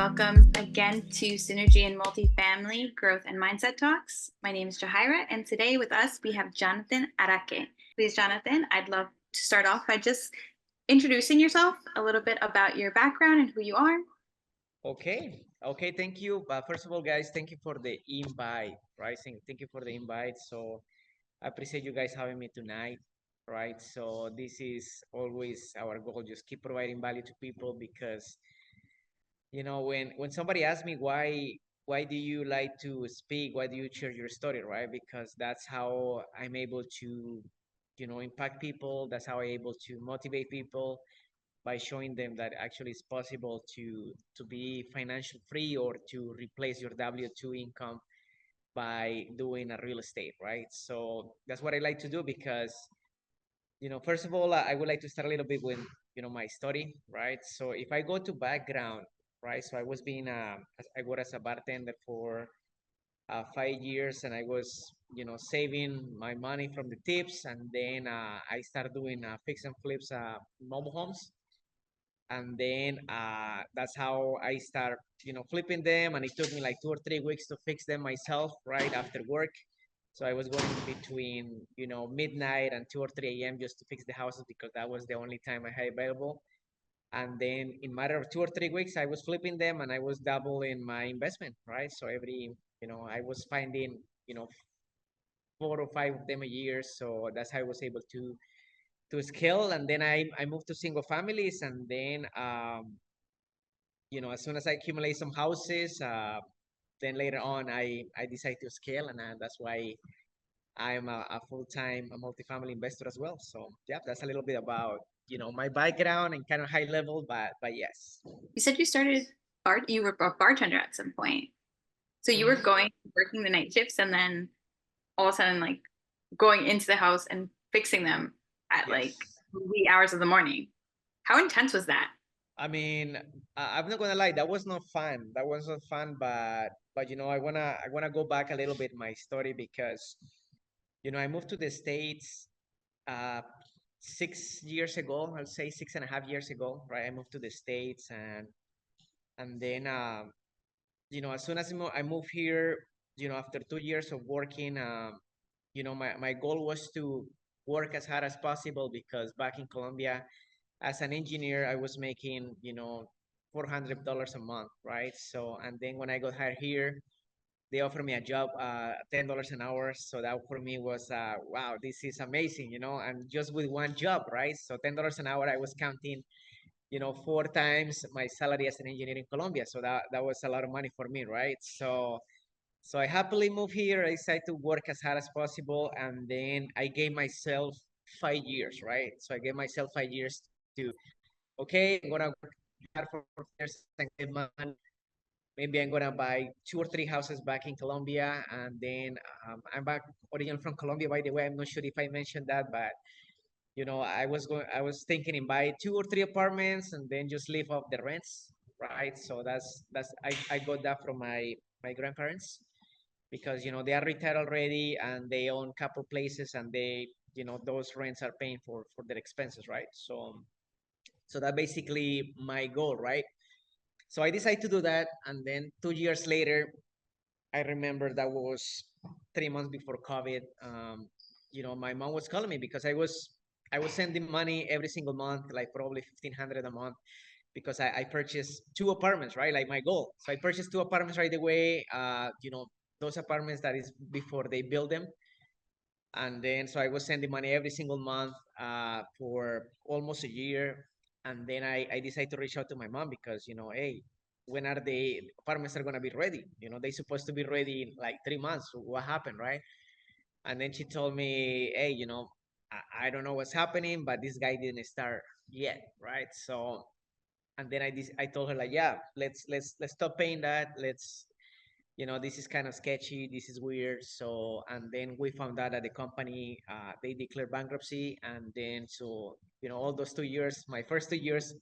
welcome again to Synergy and Multifamily Growth and Mindset Talks. My name is Jahira, and today with us we have Jony Araque. Please, Jonathan, I'd love to start off by just introducing yourself, a little bit about your background and who you are. Okay, thank you. But first of all, guys, thank you for the invite, right? Thank you for the invite. So I appreciate you guys having me tonight, right? So this is always our goal, just keep providing value to people because, when somebody asks me why do you like to speak, why do you share your story, right? Because that's how I'm able to, impact people. That's how I'm able to motivate people by showing them that actually it's possible to be financial free or to replace your W-2 income by doing a real estate, right? So that's what I like to do because, first of all, I would like to start a little bit with, my story, right? So if I go to background, right? So I worked as a bartender for 5 years, and I was, saving my money from the tips, and then I started doing fix and flips, mobile homes, and then that's how I start, flipping them, and it took me like 2 or 3 weeks to fix them myself right after work. So I was going between, midnight and 2 or 3 a.m. just to fix the houses because that was the only time I had available. And then in matter of 2 or 3 weeks, I was flipping them and I was doubling my investment, right? So I was finding, 4 or 5 of them a year. So that's how I was able to scale. And then I moved to single families, and then as soon as I accumulate some houses, then later on I decide to scale, and that's why I'm a full-time multifamily investor as well. So yeah, that's a little bit about my background and kind of high level, but yes. You said you were a bartender at some point. So you were working the night shifts and then all of a sudden like going into the house and fixing them at like Yes. wee hours of the morning. How intense was that? I mean, I'm not gonna lie, that was not fun. That was not fun, but I wanna go back a little bit in my story because I moved to the States uh 6 years ago. I'll say 6.5 years ago, right? I moved to the States, and then as soon as I moved here, after 2 years of working, my goal was to work as hard as possible because back in Colombia, as an engineer, I was making, $400 a month, right? So, and then when I got hired here, they offered me a job, $10 an hour. So that for me was, wow, this is amazing, and just with one job, right? So $10 an hour, I was counting, 4 times my salary as an engineer in Colombia. So that was a lot of money for me, right? So I happily moved here. I decided to work as hard as possible, and then I gave myself 5 years, right? So I gave myself 5 years to, okay, I'm gonna work hard for 4 years and get money. Maybe I'm gonna buy 2 or 3 houses back in Colombia, and then I'm back originally from Colombia, by the way. I'm not sure if I mentioned that, but I was thinking in buy 2 or 3 apartments and then just live off the rents, right? So I got that from my grandparents because they are retired already and they own a couple places, and they those rents are paying for their expenses, right? So that basically my goal, right? So I decided to do that, and then 2 years later, I remember that was 3 months before COVID. My mom was calling me because I was sending money every single month, like probably 1,500 a month, because I purchased 2 apartments, right? Like my goal. So I purchased 2 apartments right away. Those apartments that is before they build them, and then so I was sending money every single month for almost a year, and then I decided to reach out to my mom because hey, when are the apartments are gonna be ready? They supposed to be ready in like 3 months. So what happened, right? And then she told me, hey, I don't know what's happening, but this guy didn't start yet, right? So, and then I told her like, yeah, let's stop paying that. Let's, this is kind of sketchy. This is weird. So, and then we found out that the company, they declared bankruptcy. And then, so, all those 2 years, my first 2 years,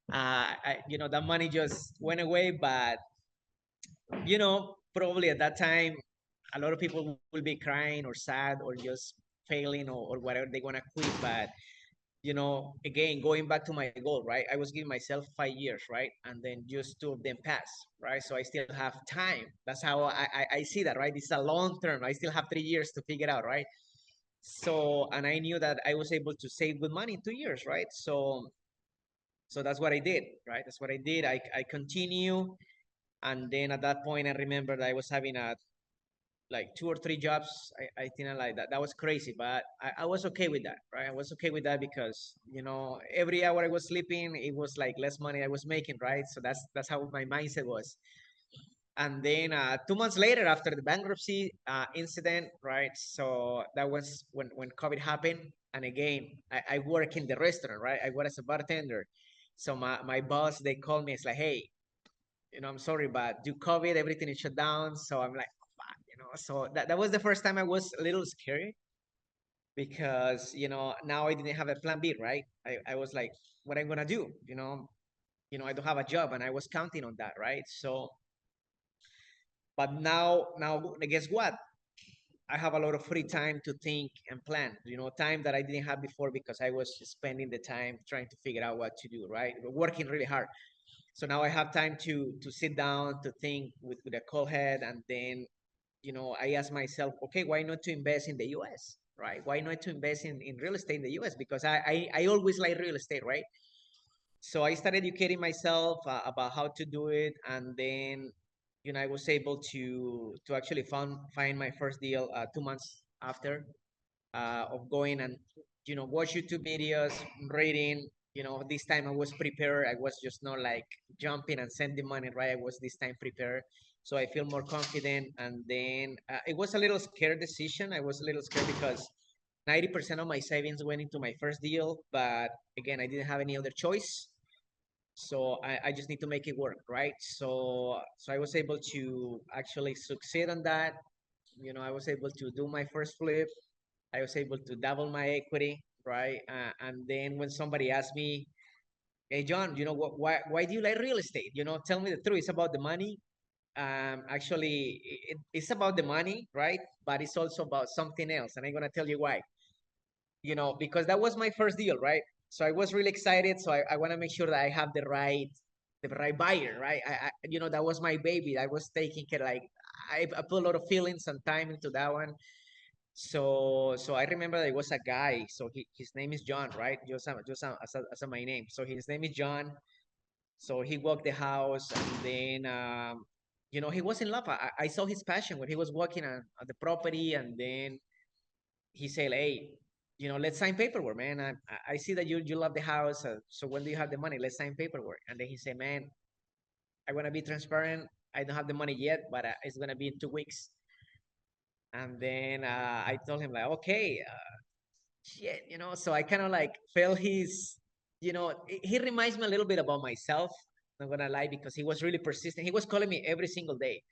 that money just went away. But, probably at that time, a lot of people will be crying or sad or just failing or whatever they want to quit. But you know, again, going back to my goal, right? I was giving myself 5 years, right? And then just 2 of them pass, right? So I still have time. That's how I see that, right? It's a long term. I still have 3 years to figure out, right? So, and I knew that I was able to save good money in 2 years, right? So that's what I did, right? That's what I did. I continue. And then at that point, I remember that I was having like 2 or 3 jobs. I think I like that. That was crazy, but I was okay with that, right? I was okay with that because, you know, every hour I was sleeping, it was like less money I was making, right? So that's how my mindset was. And then 2 months later, after the bankruptcy incident, right? So that was when COVID happened. And again, I work in the restaurant, right? I work as a bartender. So my boss, they called me. It's like, hey, you know, I'm sorry, but due COVID, everything is shut down. So I'm like, fuck, you know. So that was the first time I was a little scared because, you know, now I didn't have a plan B, right? I was like, what I'm gonna do? You know, I don't have a job, and I was counting on that, right? So, but now, guess what? I have a lot of free time to think and plan, you know, time that I didn't have before because I was spending the time trying to figure out what to do, right? Working really hard. So now I have time to sit down, to think with a cool head. And then, you know, I ask myself, okay, why not to invest in the US, right? Why not to invest in real estate in the US? Because I always like real estate, right? So I started educating myself about how to do it. And then, you know, I was able to actually find my first deal 2 months after of going and, you know, watch YouTube videos, reading. You know, this time I was prepared. I was just not like jumping and sending money, right? I was this time prepared. So I feel more confident. And then it was a little scared decision. I was a little scared because 90% of my savings went into my first deal. But again, I didn't have any other choice. So I just need to make it work, right? So I was able to actually succeed on that. You know, I was able to do my first flip. I was able to double my equity, right? And then when somebody asked me, "Hey, John, you know what? Why do you like real estate? You know, tell me the truth. It's about the money." Actually, it's about the money, right? But it's also about something else, and I'm gonna tell you why. You know, because that was my first deal, right? So I was really excited. So I want to make sure that I have the right buyer, right? You know, that was my baby. I was taking care, like I put a lot of feelings and time into that one. So I remember there was a guy. So his name is John, right? As my name. So his name is John. So he walked the house, and then you know, he was in love. I saw his passion when he was walking on the property. And then he said, "Hey, you know, let's sign paperwork, man. I see that you love the house. So when do you have the money? Let's sign paperwork." And then he said, "Man, I want to be transparent. I don't have the money yet, but it's gonna be in 2 weeks." And then I told him like, "Okay, shit, you know." So I kind of like felt his, you know, he reminds me a little bit about myself. I'm not gonna lie, because he was really persistent. He was calling me every single day.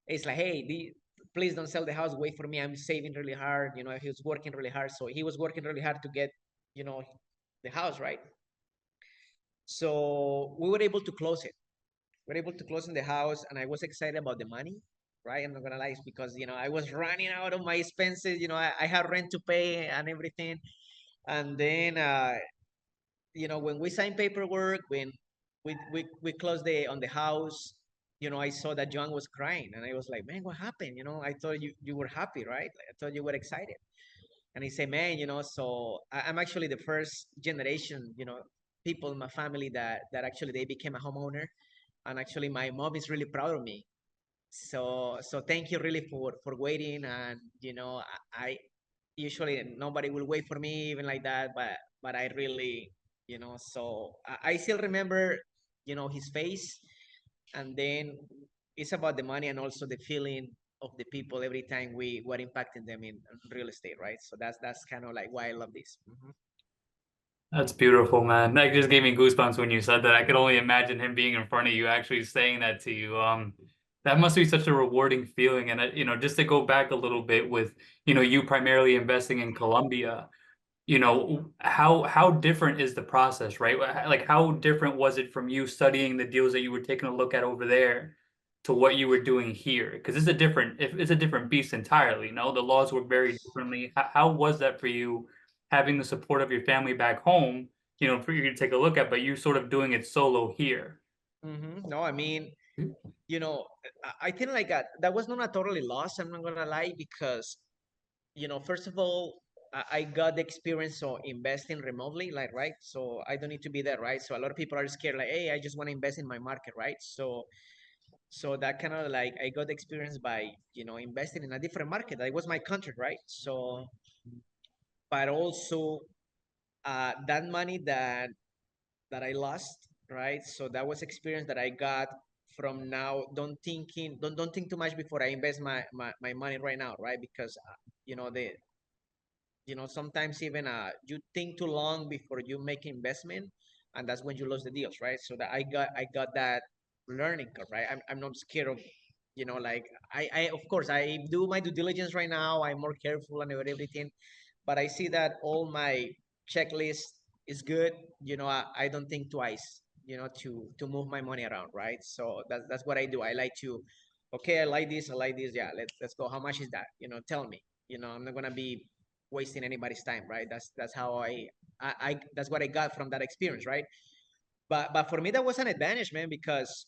It's like, "Hey, please don't sell the house. Wait for me. I'm saving really hard." You know, he was working really hard. So he was working really hard to get, you know, the house, right? So we were able to close it. We were able to close in the house, and I was excited about the money, right? I'm not gonna lie, it's because, you know, I was running out of my expenses. You know, I had rent to pay and everything. And then you know, when we signed paperwork, when we closed the on the house, you know, I saw that John was crying, and I was like, "Man, what happened? You know, I thought you were happy, right? Like, I thought you were excited." And he said, "Man, you know, so I'm actually the first generation, you know, people in my family that actually they became a homeowner, and actually my mom is really proud of me. So thank you really for waiting." And you know, I usually nobody will wait for me even like that, but I really, you know, so I still remember, you know, his face. And then it's about the money and also the feeling of the people every time we were impacting them in real estate, right? So that's kind of like why I love this. That's beautiful, man. That just gave me goosebumps when you said that. I could only imagine him being in front of you, actually saying that to you. That must be such a rewarding feeling. And you know, just to go back a little bit with, you know, you primarily investing in Colombia, you know, how different is the process, right? Like, how different was it from you studying the deals that you were taking a look at over there to what you were doing here? Because it's a different beast entirely. No, the laws work very differently. How was that for you? having the support of your family back home, you know, for you to take a look at, but you sort of doing it solo here. No, I mean, you know, I think like that was not a totally loss. I'm not gonna lie, because, you know, first of all, I got the experience of investing remotely, like, right? So I don't need to be there, right? So a lot of people are scared, like, hey, I just want to invest in my market, right? So that kind of like I got the experience by, you know, investing in a different market. That was my country, right? So, but also that money that I lost, right? So that was experience that I got from now. Don't think too much before I invest my money right now, right? Because you know sometimes even you think too long before you make investment, and that's when you lose the deals, right? So that I got that learning curve, right? I'm not scared of, you know, like I of course I do my due diligence right now. I'm more careful and everything, but I see that all my checklist is good. You know, I don't think twice, you know, to move my money around, right? So that's what I do. I like to, okay, I like this, yeah, let's go. How much is that? You know, tell me. You know, I'm not gonna be wasting anybody's time, right? That's how I that's what I got from that experience, right? But for me that was an advantage, man, because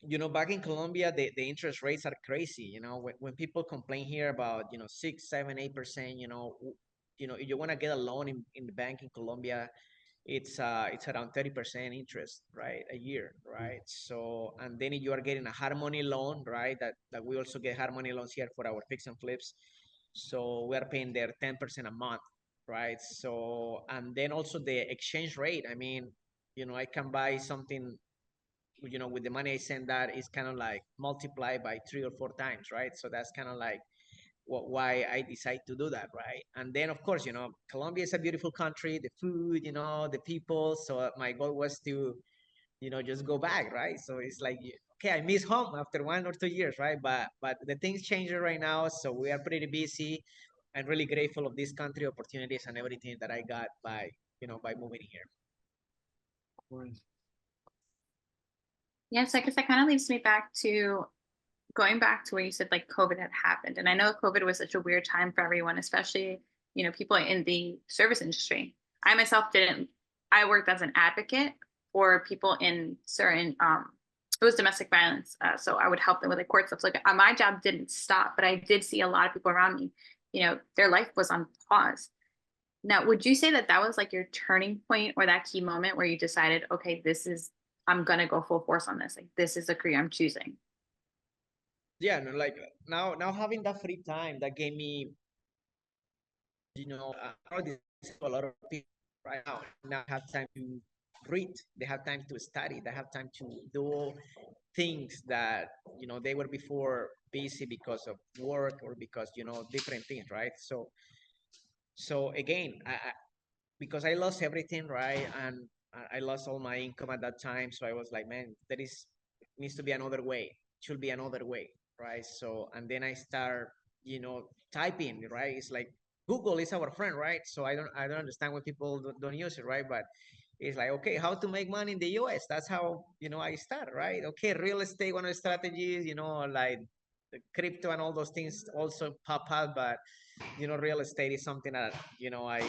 you know, back in Colombia, the interest rates are crazy. You know, when people complain here about, you know, 6, 7, 8%, you know, if you want to get a loan in the bank in Colombia, it's around 30% interest, right, a year, right? So, and then if you are getting a hard money loan, right, that we also get hard money loans here for our fix and flips. So we are paying there 10% a month, right? So, and then also the exchange rate. I mean, you know, I can buy something, you know, with the money I send, that is kind of like multiplied by 3 or 4 times, right? So that's kind of like why I decide to do that, right? And then of course, you know, Colombia is a beautiful country, the food, you know, the people. So my goal was to, you know, just go back, right? So it's like, okay, I miss home after 1 or 2 years, right? But the things change right now, so we are pretty busy. I'm really grateful of this country, opportunities, and everything that I got by, you know, by moving here. Yeah, so I guess that kind of leads me back to going back to where you said like COVID had happened. And I know COVID was such a weird time for everyone, especially, you know, people in the service industry. I myself didn't, I worked as an advocate for people in certain, it was domestic violence. So I would help them with like court stuff. Like my job didn't stop, but I did see a lot of people around me, you know, their life was on pause. Now, would you say that that was like your turning point or that key moment where you decided, okay, this is, I'm going to go full force on this. Like, this is the career I'm choosing? Yeah, no, like now having that free time, that gave me, you know, a lot of people right now have time to read, they have time to study, they have time to do things that, you know, they were before busy because of work or because, you know, different things, right? So again, because I lost everything, right? And I lost all my income at that time. So I was like, man, there needs to be another way. Should be another way, right? So, and then I start, you know, typing, right? It's like Google is our friend, right? So I don't understand why people don't use it, right? But it's like, okay, how to make money in the US? That's how, you know, I start, right? Okay, real estate, one of the strategies, you know, like the crypto and all those things also pop up, but you know, real estate is something that, you know, I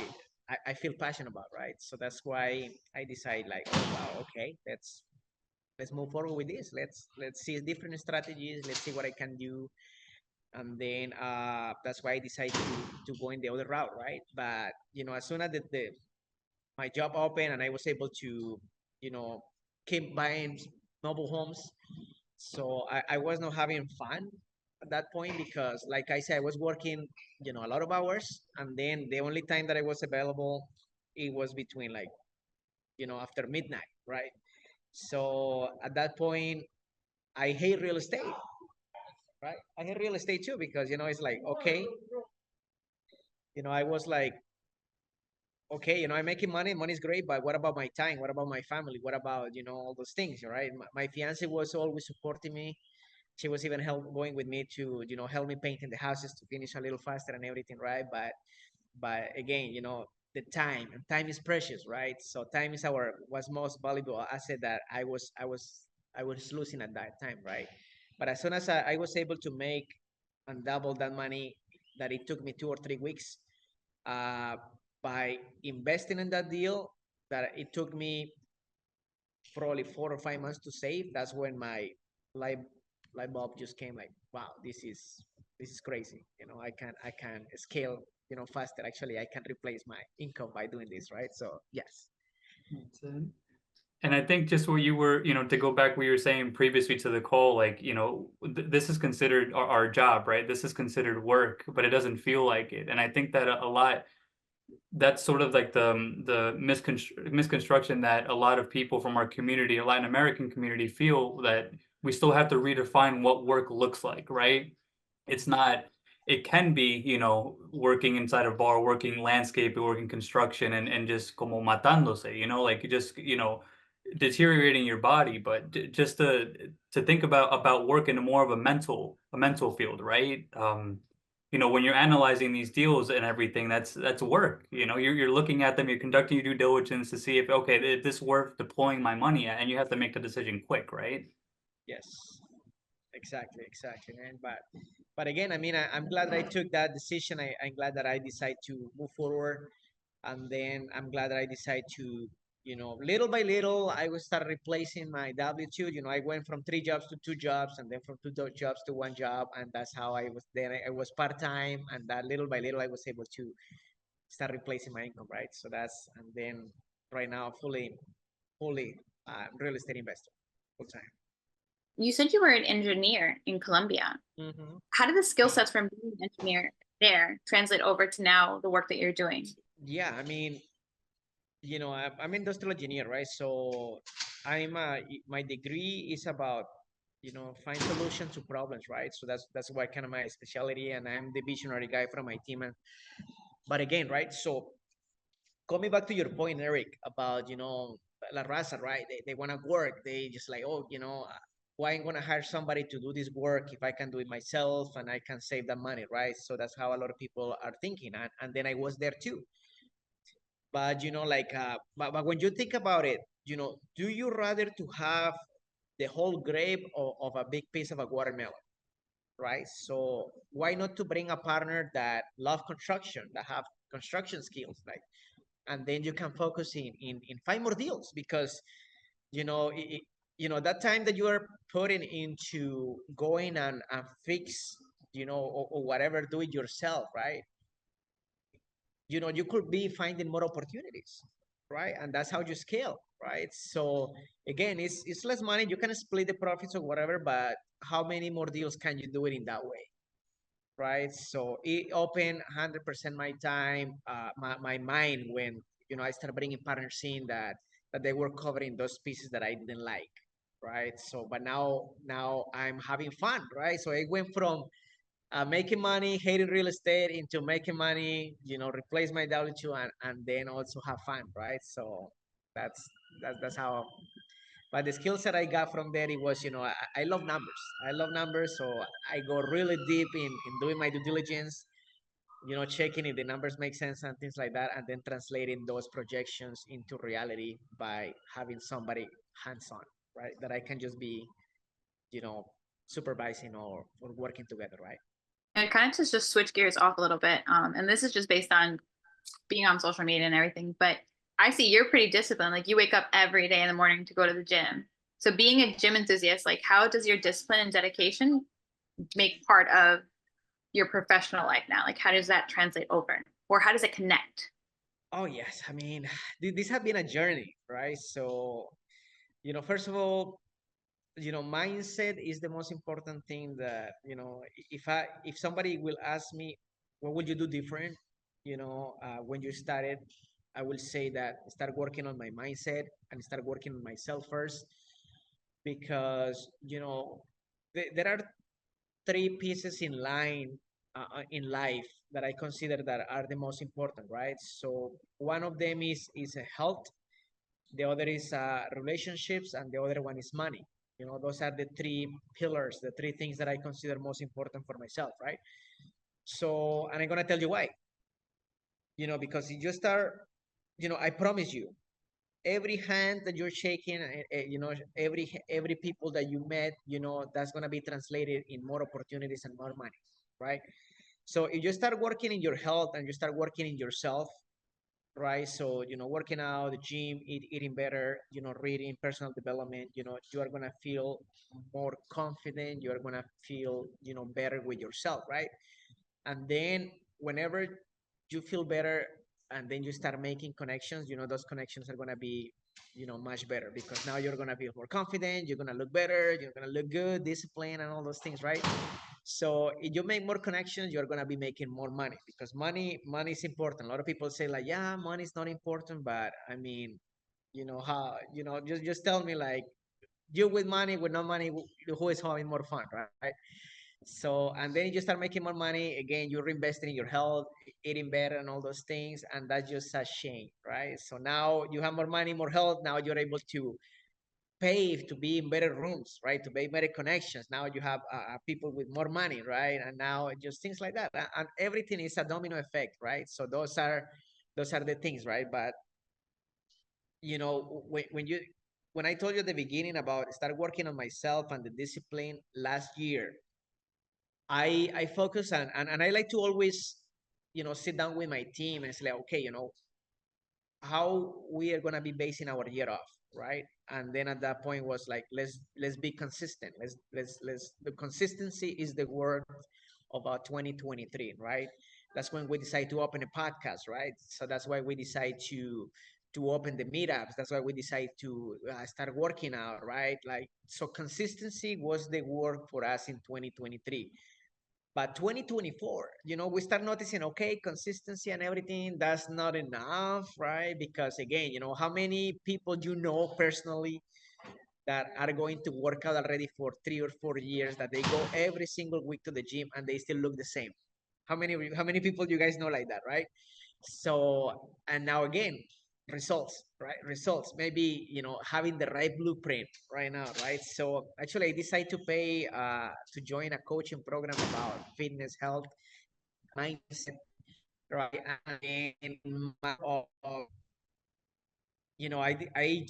feel passionate about, right? So that's why I decide like, oh wow, okay, let's move forward with this. Let's see different strategies. Let's see what I can do, and then that's why I decided to go in the other route, right? But you know, as soon as the my job opened and I was able to, you know, keep buying mobile homes, so I was not having fun at that point because, like I said, I was working, you know, a lot of hours, and then the only time that I was available, it was between like, you know, after midnight, right? So at that point, I hate real estate, right? I hate real estate too because, you know, it's like, okay, you know, I was like, okay, you know, I'm making money, money's great, but what about my time? What about my family? What about, you know, all those things, right? My fiance was always supporting me. She was even going with me to, you know, help me painting the houses to finish a little faster and everything, right? But again, you know, the time, and time is precious, right? So time is our was most valuable asset that I was losing at that time, right? But as soon as I was able to make and double that money, that it took me 2 or 3 weeks, uh, by investing in that deal that it took me probably 4 or 5 months to save. That's when my light light bulb just came like, wow, this is crazy. I can scale, faster. Actually, I can replace my income by doing this, right? So yes. That's it. And I think just what you were, to go back what you were saying previously to the call, like, this is considered our job, right? This is considered work, but it doesn't feel like it. And I think that a lot, that's sort of like the misconstruction that a lot of people from our community, a Latin American community, feel that we still have to redefine what work looks like, right? It's not, it can be, working inside a bar, working landscape, working construction, and just como matándose, like just, deteriorating your body, but just to think about work in a more of a mental field, right? When you're analyzing these deals and everything, that's work. You're looking at them, you're conducting your due diligence to see if, okay, is this worth deploying my money at, and you have to make the decision quick, right? Yes, exactly, man. But again, I mean, I'm glad that I took that decision. I'm glad that I decided to move forward, and then I'm glad that I decided to, little by little, I will start replacing my W-2. I went from 3 jobs to 2 jobs, and then from jobs to 1 job, and that's how I was. Then I was part-time, and that little by little, I was able to start replacing my income, right? So and then right now, fully real estate investor, full time. You said you were an engineer in Colombia. Mm-hmm. How did the skill sets from being an engineer there translate over to now the work that you're doing? Yeah, I mean, I'm industrial engineer, right? So my degree is about, find solutions to problems, right? So that's why kind of my specialty, and I'm the visionary guy from my team. But again, right? So coming back to your point, Eric, about, La Raza, right? They want to work. They just like, oh, why I'm going to hire somebody to do this work if I can do it myself and I can save that money, right? So that's how a lot of people are thinking. And then I was there too. But, but when you think about it, do you rather to have the whole grape of a big piece of a watermelon, right? So why not to bring a partner that love construction, that have construction skills, like, and then you can focus in 5 more deals, because that time that you are putting into going and fix, or whatever, do it yourself, right? You could be finding more opportunities, right? And that's how you scale, right? So again, it's less money. You can split the profits or whatever, but how many more deals can you do it in that way, right? So it opened 100% my time, my mind, when I started bringing partners in that they were covering those pieces that I didn't like, right? So but now I'm having fun, right? So it went from making money, hating real estate, into making money, replace my W-2, and then also have fun, right? So that's that's how. But the skill set I got from there, it was, I love numbers. I love numbers, so I go really deep in doing my due diligence, checking if the numbers make sense and things like that, and then translating those projections into reality by having somebody hands-on, right? That I can just be, supervising or working together, right? And kind of to just switch gears off a little bit, and this is just based on being on social media and everything, but I see you're pretty disciplined. Like, you wake up every day in the morning to go to the gym. So being a gym enthusiast, like, how does your discipline and dedication make part of your professional life now? Like, how does that translate over, or how does it connect? Oh yes, I mean, this has been a journey, right? So, first of all, mindset is the most important thing. That, if somebody will ask me, what would you do different, when you started, I will say that start working on my mindset and start working on myself first, because there are 3 pieces in life that I consider that are the most important, right? So one of them is a health, the other is relationships, and the other one is money. Those are the 3 pillars, the 3 things that I consider most important for myself, right? So, and I'm gonna tell you why. Because you just start, I promise you, every hand that you're shaking, every people that you met, that's gonna be translated in more opportunities and more money, right? So if you start working in your health and you start working in yourself, right? So, working out, the gym, eating better, reading, personal development, you are going to feel more confident. You are going to feel, better with yourself, right? And then whenever you feel better and then you start making connections, those connections are going to be, much better, because now you're going to be more confident, you're going to look better, you're going to look good, discipline, and all those things, right? So if you make more connections, you're going to be making more money, because money is important. A lot of people say like, yeah, money is not important, but I mean, how, just tell me, like, you with money, with no money, who is having more fun, right? So, and then you start making more money again, you're investing in your health, eating better, and all those things, and that's just a shame, right? So now you have more money, more health, now you're able to pay to be in better rooms, right? To be better connections. Now you have people with more money, right? And now just things like that, and everything is a domino effect, right? So those are the things, right? But when I told you at the beginning about start working on myself and the discipline last year, I focus on, and I like to always, sit down with my team and say, like, okay, how we are gonna be basing our year off, right? And then at that point was like, let's be consistent. Let's the consistency is the word of 2023, right? That's when we decide to open a podcast, right? So that's why we decide to open the meetups. That's why we decide to start working out, right? Like, so consistency was the word for us in 2023. But 2024, we start noticing, okay, consistency and everything, that's not enough, right? Because again, how many people personally that are going to work out already for 3 or 4 years, that they go every single week to the gym and they still look the same? How many people you guys know like that, right? So, and now again, results, right? Results. Maybe, having the right blueprint right now, right? So actually I decided to pay to join a coaching program about fitness, health, mindset, right? And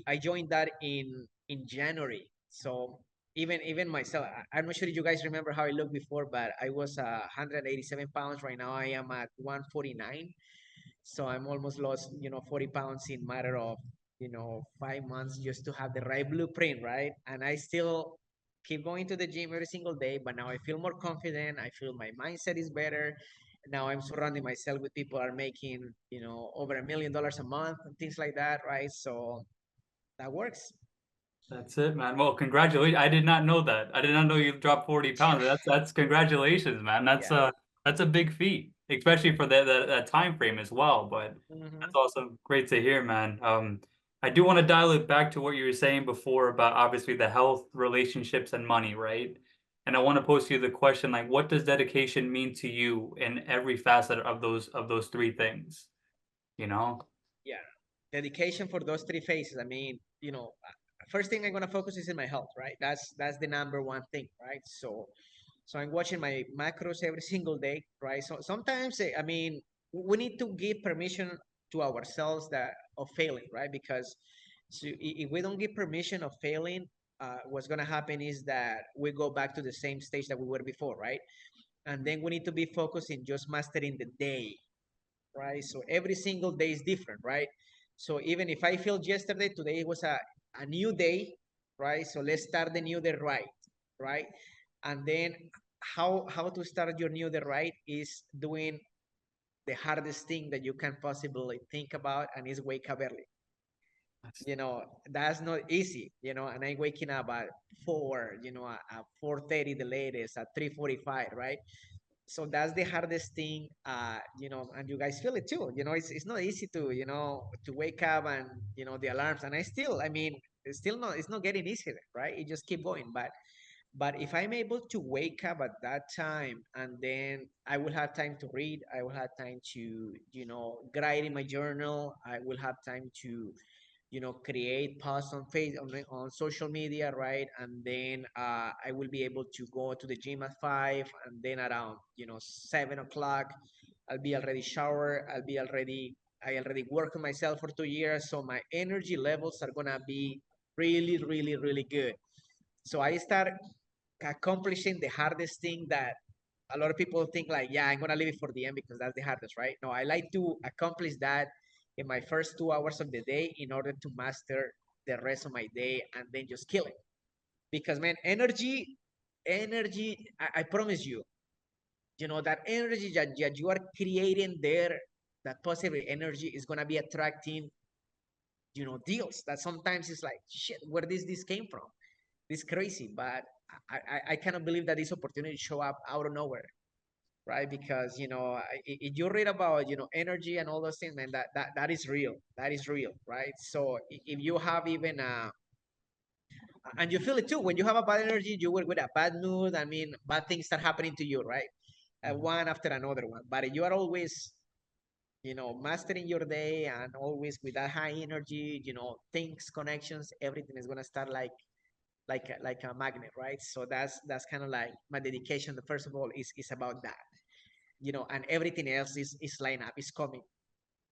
I joined that in January. So even myself, I'm not sure if you guys remember how I looked before, but I was 187 pounds. Right now I am at 149. So I'm almost lost, 40 pounds in matter of, 5 months, just to have the right blueprint, right? And I still keep going to the gym every single day, but now I feel more confident. I feel my mindset is better. Now I'm surrounding myself with people are making, over $1 million a month and things like that, right? So that works. That's it, man. Well, congratulations. I did not know that. I did not know you dropped 40 pounds. That's congratulations, man. Yeah. That's a big feat, especially for that time frame as well. But Hmm. that's also great to hear, man. I do want to dial it back to what you were saying before about obviously the health, relationships, and money, right? And I want to pose to you the question, like, what does dedication mean to you in every facet of those three things? You know? Yeah. Dedication for those three phases. I mean, first thing I'm gonna focus is in my health, right? That's the number one thing, right? So I'm watching my macros every single day, right? So sometimes, I mean, we need to give permission to ourselves that of failing, right? Because so if we don't give permission of failing, what's gonna happen is that we go back to the same stage that we were before, right? And then we need to be focused in just mastering the day, right? So every single day is different, right? So even if I failed yesterday, today was a new day, right? So let's start the new day right, right? And then how to start your new day right is doing the hardest thing that you can possibly think about, and is wake up early. That's not easy, and I'm waking up at 4, at 4:30 the latest, at 3:45, right? So that's the hardest thing, and you guys feel it too. It's not easy to, to wake up, and the alarms, and I mean, it's not getting easier, right? It just keep going. But if I'm able to wake up at that time, and then I will have time to read, I will have time to, write in my journal, I will have time to, create posts on on social media, right? And then I will be able to go to the gym at 5, and then around, 7 o'clock, I'll be already shower. I already work on myself for 2 years, so my energy levels are gonna be really, really, really good. So I start accomplishing the hardest thing that a lot of people think like, yeah, I'm gonna leave it for the end because that's the hardest, right? No, I like to accomplish that in my first 2 hours of the day in order to master the rest of my day and then just kill it. Because man, energy, I promise you, that energy that you are creating there, that positive energy is gonna be attracting, deals that sometimes it's like, shit, where this came from? This crazy, but I cannot believe that this opportunity show up out of nowhere, right? Because if you read about energy and all those things, man, that is real. That is real, right? So if you have even and you feel it too when you have a bad energy, you work with a bad mood. I mean, bad things start happening to you, right? One after another one. But if you are always mastering your day and always with that high energy, things, connections, everything is gonna start like a magnet, right? So that's kind of like my dedication. The first of all is about that, and everything else is line up, is coming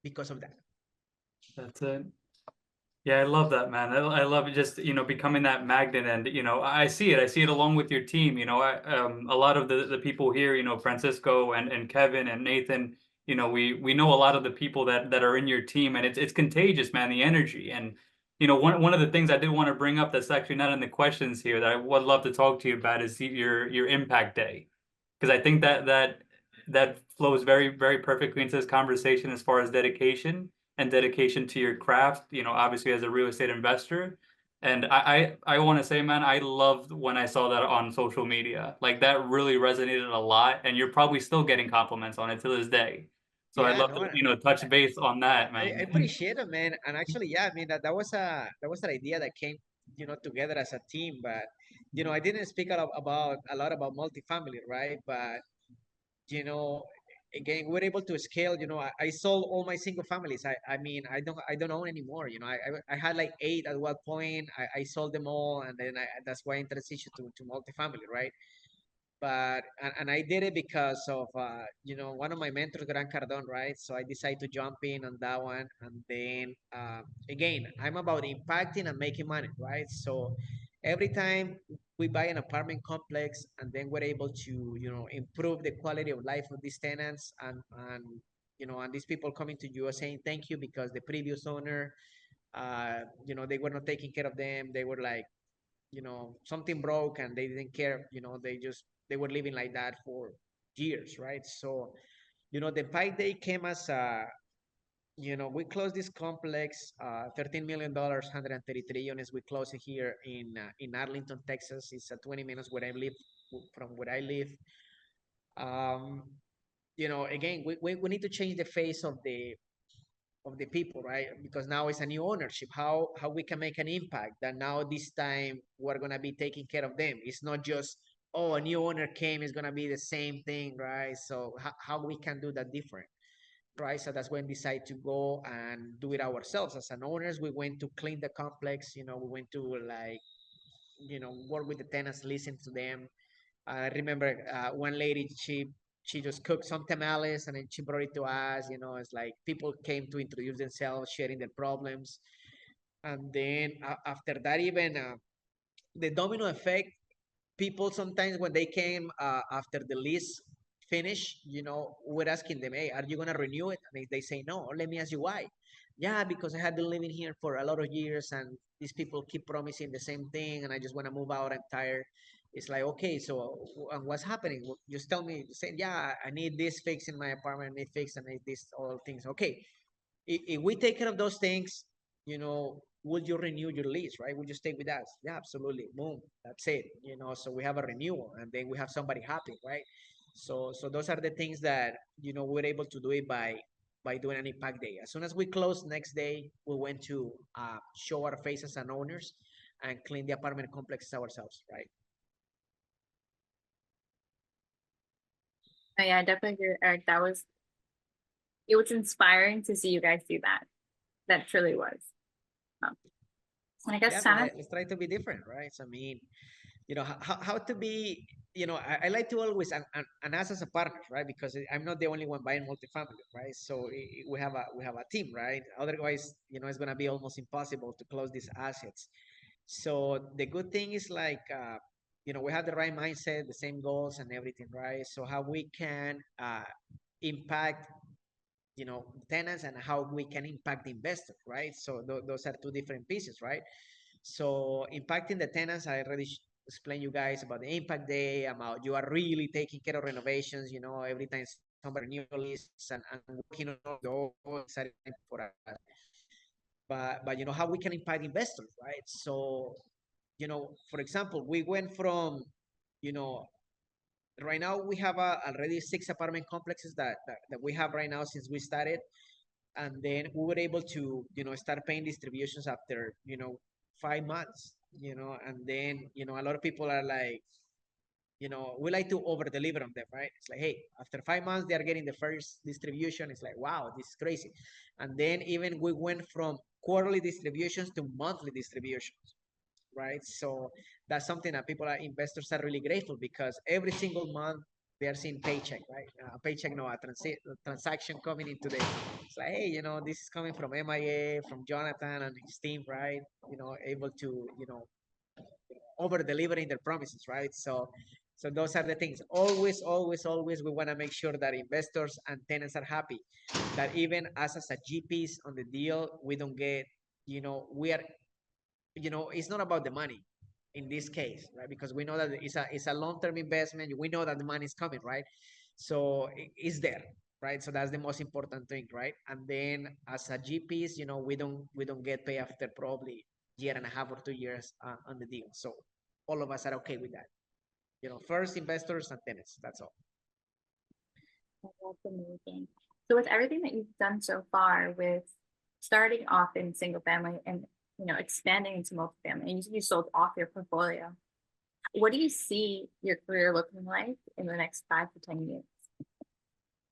because of that. That's it. Yeah, I love that, man. I love it, just, becoming that magnet. And, I see it along with your team. A lot of the people here, Francisco and Kevin and Nathan, we know a lot of the people that are in your team, and it's contagious, man, the energy. And, one of the things I did want to bring up that's actually not in the questions here that I would love to talk to you about is your impact day. Because I think that flows very, very perfectly into this conversation as far as dedication and dedication to your craft, obviously as a real estate investor. And I want to say, man, I loved when I saw that on social media. Like, that really resonated a lot, and you're probably still getting compliments on it to this day. So I'd Yeah, love no, to, touch base on that, I man. appreciate it, man. And actually, yeah, I mean that was an idea that came, together as a team. But I didn't speak a lot about multifamily, right? But you know, again, we're able to scale. I sold all my single families. I mean, I don't own anymore. I had like 8 at one point. I sold them all, and then that's why I transitioned to multifamily, right? But and I did it because of one of my mentors, Gran Cardone, right? So I decided to jump in on that one, and then again, I'm about impacting and making money, right? So every time we buy an apartment complex, and then we're able to improve the quality of life of these tenants, and these people coming to you saying thank you because the previous owner, they were not taking care of them. They were like, something broke and they didn't care. They were living like that for years, right? So the Pike Day came as we closed this complex, $13 million, 133 units. We closed it here in Arlington, Texas. It's 20 minutes where I live from where I live. um Again, we need to change the face of the people, right? Because now it's a new ownership. How we can make an impact that now this time we're gonna be taking care of them. It's not just, oh, a new owner came, it's gonna be the same thing, right? So how we can do that different, right? So that's when we decide to go and do it ourselves as an owners. We went to clean the complex. We went to like work with the tenants, listen to them. I remember one lady, she just cooked some tamales and then she brought it to us. It's like people came to introduce themselves, sharing their problems. And then after that, even the domino effect, people sometimes when they came after the lease finish, we're asking them, hey, are you going to renew it? And they say, no. Let me ask you why. Yeah, because I have been living here for a lot of years and these people keep promising the same thing and I just want to move out. I'm tired. It's like, okay, so and what's happening? Just tell me. Say, yeah, I need this fixed in my apartment. I need fixed. I need this, all things. Okay, if we take care of those things, would you renew your lease, right? Would you stay with us? Yeah, absolutely. Boom. That's it. So we have a renewal and then we have somebody happy, right? So those are the things that, we're able to do it by doing an impact day. As soon as we close next day, we went to show our faces and owners and clean the apartment complexes ourselves, right? Oh, yeah, I definitely agree, Eric. It was inspiring to see you guys do that. That truly was. And I guess Yeah, Sana. let's try to be different, right? So I mean, how to be, I like to always and us as a partner, right? Because I'm not the only one buying multifamily, right? So we have a team, right? Otherwise, it's gonna be almost impossible to close these assets. So the good thing is like we have the right mindset, the same goals and everything, right? So how we can impact tenants and how we can impact the investor, right? So those are two different pieces, right? So impacting the tenants, I already explained you guys about the impact day, about you are really taking care of renovations, every time somebody new lease and working on those exciting for us. But how we can impact investors, right? So, for example, we went from, right now we have already 6 apartment complexes that we have right now since we started. And then we were able to, start paying distributions after, 5 months, and then, a lot of people are like, we like to over deliver on them, right? It's like, hey, after 5 months, they are getting the first distribution. It's like, wow, this is crazy. And then even we went from quarterly distributions to monthly distributions, right? So that's something that investors are really grateful, because every single month they are seeing paycheck, right? A paycheck, no, a transaction coming into it's like, hey, this is coming from MIA, from Jonathan and his team, right? Able to, over delivering their promises, right? So those are the things. Always, always, always, we want to make sure that investors and tenants are happy. That even as a GPs on the deal, we don't get, we are, it's not about the money in this case, right? Because we know that it's a long-term investment. We know that the money is coming, right? So it's there, right? So that's the most important thing, right? And then as a GPs, we don't get paid after probably year and a half or 2 years on the deal. So all of us are okay with that. First investors and tenants. That's all. That's amazing. So with everything that you've done so far, with starting off in single family and expanding into multifamily, and you sold off your portfolio, what do you see your career looking like in the next 5 to 10 years?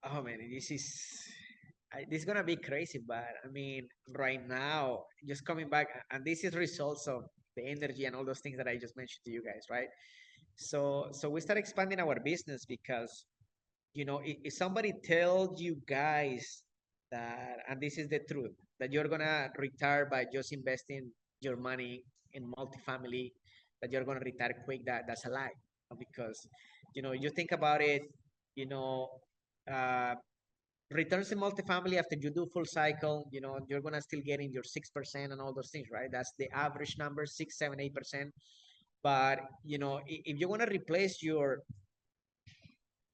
Oh man, this is gonna be crazy, but I mean, right now, just coming back, and this is results of the energy and all those things that I just mentioned to you guys, right? So we start expanding our business because, if somebody tells you guys that, and this is the truth, that you're gonna retire by just investing your money in multifamily, that you're gonna retire quick, that's a lie. Because, you think about it, you know, uh, returns in multifamily after you do full cycle, you're gonna still get in your 6% and all those things, right? That's the average number, 6, 7, 8%. But if you want to replace your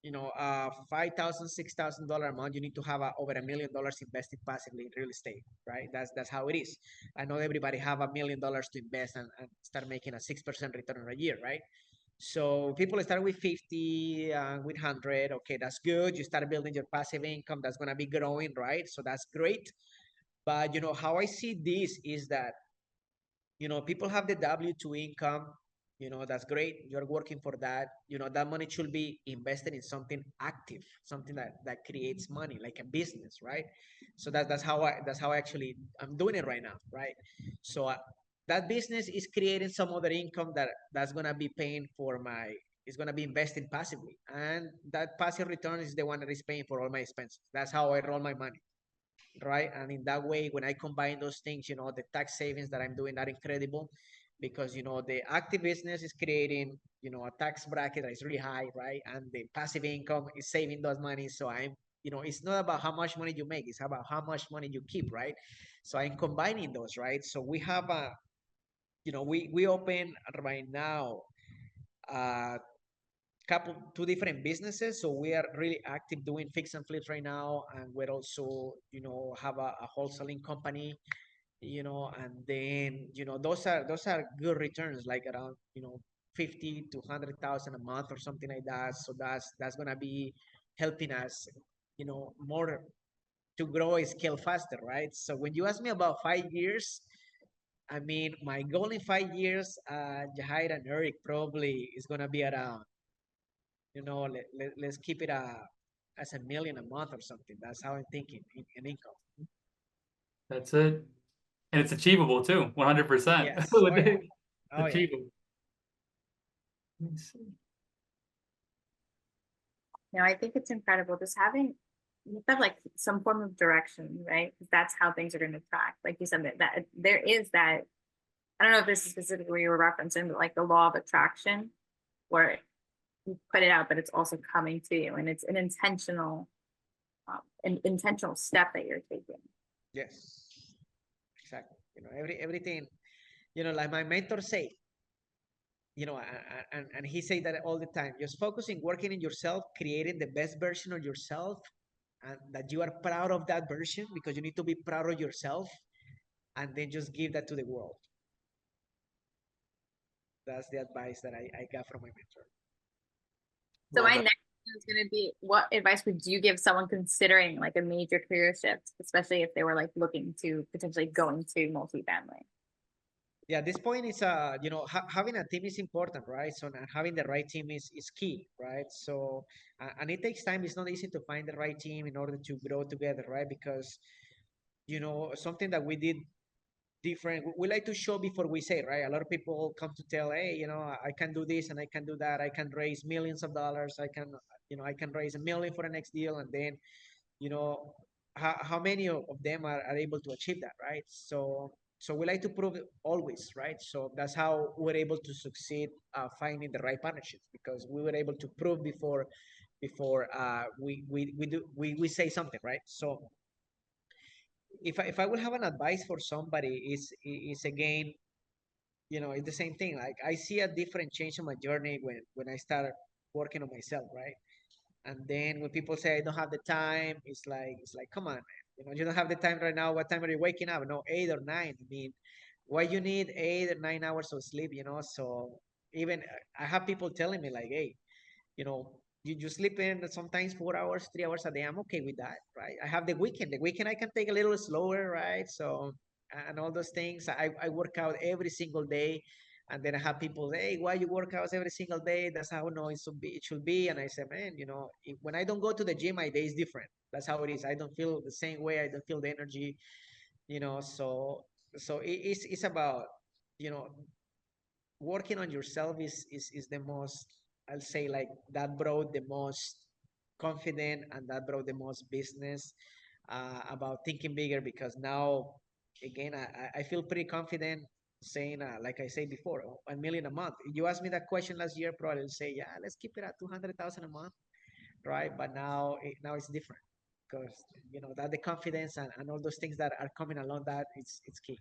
$5,000, $6,000 amount, you need to have over $1 million invested passively in real estate, right? That's how it is. I know everybody have $1 million to invest and start making a 6% return a year, right? So people start with 50, with 100. Okay, that's good. You start building your passive income. That's gonna be growing, right? So that's great. But how I see this is that people have the W-2 income, that's great. You're working for that. That money should be invested in something active, something that creates money, like a business, right? So that's how I actually I'm doing it right now, right? So that business is creating some other income that's gonna be paying for it's gonna be invested passively, and that passive return is the one that is paying for all my expenses. That's how I roll my money, right? And in that way, when I combine those things, the tax savings that I'm doing are incredible, because the active business is creating a tax bracket that is really high, right? And the passive income is saving those money. So it's not about how much money you make, it's about how much money you keep, right? So I'm combining those, right? So we have we open right now two different businesses. So we are really active doing fix and flips right now, and we're also have a wholesaling company, and then those are good returns, like around 50 to 100,000 a month or something like that. So that's gonna be helping us more to grow and scale faster, right? So when you ask me about 5 years, I mean, my goal in 5 years, Jahaira and Eric, probably is gonna be around, let's keep it as $1 million a month or something. That's how I'm thinking in income. That's it. And it's achievable too, 100%. Yes. Oh, yeah. Oh, achievable. Yeah. Let me see. I think it's incredible just having you have like some form of direction, right? Because that's how things are going to track. Like you said, that there is that. I don't know if this is specifically where you were referencing, but like the law of attraction, where you put it out, but it's also coming to you, and it's an intentional an intentional step that you're taking. Yes, exactly. You know, everything, you know, like my mentor say, you know, and he say that all the time, just focusing, working in yourself, creating the best version of yourself, and that you are proud of that version, because you need to be proud of yourself, and then just give that to the world. That's the advice that I got from my mentor. So Love my that. next question is going to be, what advice would you give someone considering like a major career shift, especially if they were like looking to potentially go into multifamily? Yeah, this point is, you know, having a team is important, right? So having the right team is key, right? So, and it takes time. It's not easy to find the right team in order to grow together, right? Because, you know, something that we did different, we like to show before we say, right? A lot of people come to tell, hey, you know, I can do this and I can do that. I can raise millions of dollars. I can, you know, I can raise $1 million for the next deal. And then, you know, how many of them are able to achieve that, right? So we like to prove it always, right? So that's how we're able to succeed finding the right partnerships, because we were able to prove before we say something, right? So if I will have an advice for somebody, is again, you know, it's the same thing. Like I see a different change in my journey when I start working on myself, right? And then when people say I don't have the time, it's like come on, man. You know, you don't have the time right now. What time are you waking up? No, 8 or 9. I mean, why you need 8 or 9 hours of sleep? You know, so even I have people telling me like, hey, you know, you sleep in sometimes 4 hours, 3 hours a day. I'm okay with that, right? I have the weekend. The weekend I can take a little slower, right? So and all those things. I work out every single day. And then I have people say, hey, why you work out every single day? That's how no, it should be. It should be. And I say, man, you know, when I don't go to the gym, my day is different. That's how it is. I don't feel the same way. I don't feel the energy, you know. So it's about, you know, working on yourself is the most, I'll say, like that brought the most confident, and that brought the most business about thinking bigger, because now again I feel pretty confident saying like I said before, $1 million a month. You asked me that question last year, probably I'll say, yeah, let's keep it at 200,000 a month, right? But now now it's different, because you know that the confidence and all those things that are coming along, that it's key.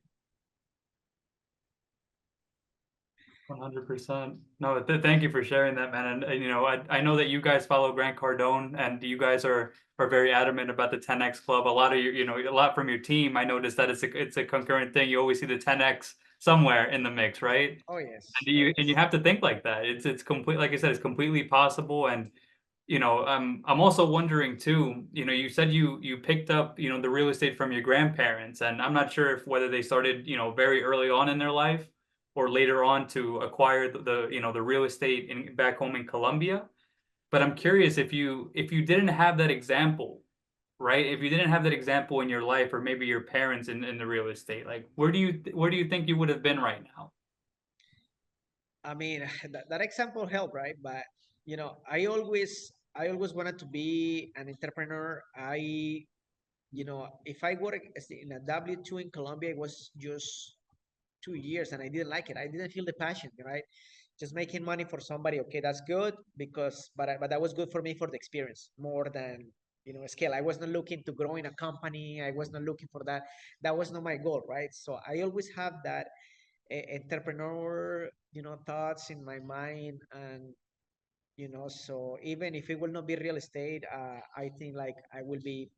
100%. No, thank you for sharing that, man. And you know, I know that you guys follow Grant Cardone, and you guys are very adamant about the 10x club. A lot of you know, a lot from your team. I noticed that it's a concurrent thing. You always see the 10x somewhere in the mix, right? Oh yes. And Oh, you yes. have to think like that. It's complete, like I said, it's completely possible. And you know, I'm also wondering too, you know, you said you picked up, you know, the real estate from your grandparents, and I'm not sure if whether they started, you know, very early on in their life or later on to acquire the you know, the real estate in back home in Colombia. But I'm curious if you didn't have that example, right? If you didn't have that example in your life, or maybe your parents in the real estate, like where do you think you would have been right now? I mean, that example helped, right? But you know, I always wanted to be an entrepreneur. You know, if I work in a W-2 in Colombia, it was just 2 years, and I didn't like it. I didn't feel the passion, right? Just making money for somebody, okay, that's good, because but that was good for me for the experience more than, you know, scale. I was not looking to grow in a company. I was not looking for that. That was not my goal, right? So I always have that entrepreneur, you know, thoughts in my mind. And you know, so even if it will not be real estate, I think like I will be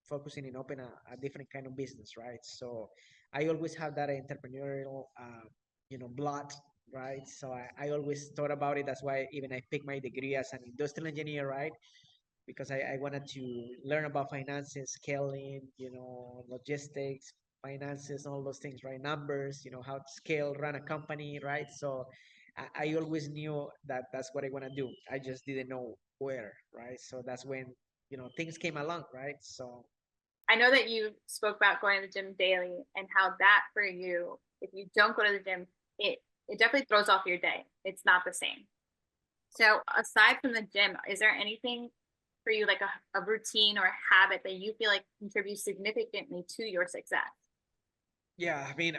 focusing in open a different kind of business, right? So I always have that entrepreneurial you know, blood, right? So I always thought about it. That's why even I picked my degree as an industrial engineer, right? Because I wanted to learn about finances, scaling, you know, logistics, finances, all those things, right? Numbers, you know, how to scale, run a company, right? So I always knew that that's what I want to do. I just didn't know where, right? So that's when, you know, things came along, right? So I know that you spoke about going to the gym daily and how that for you, if you don't go to the gym, it definitely throws off your day. It's not the same. So aside from the gym, is there anything for you like a routine or a habit that you feel like contributes significantly to your success? yeah, I mean,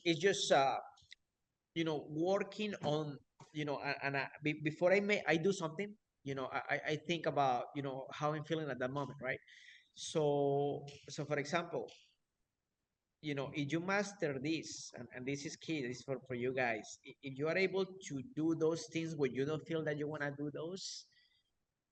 it's just you know, working on, you know, and before I do something, I think about, how I'm feeling at that moment, right? So for example, if you master this, and this is key, this is for you guys, if you are able to do those things when you don't feel that you want to do those,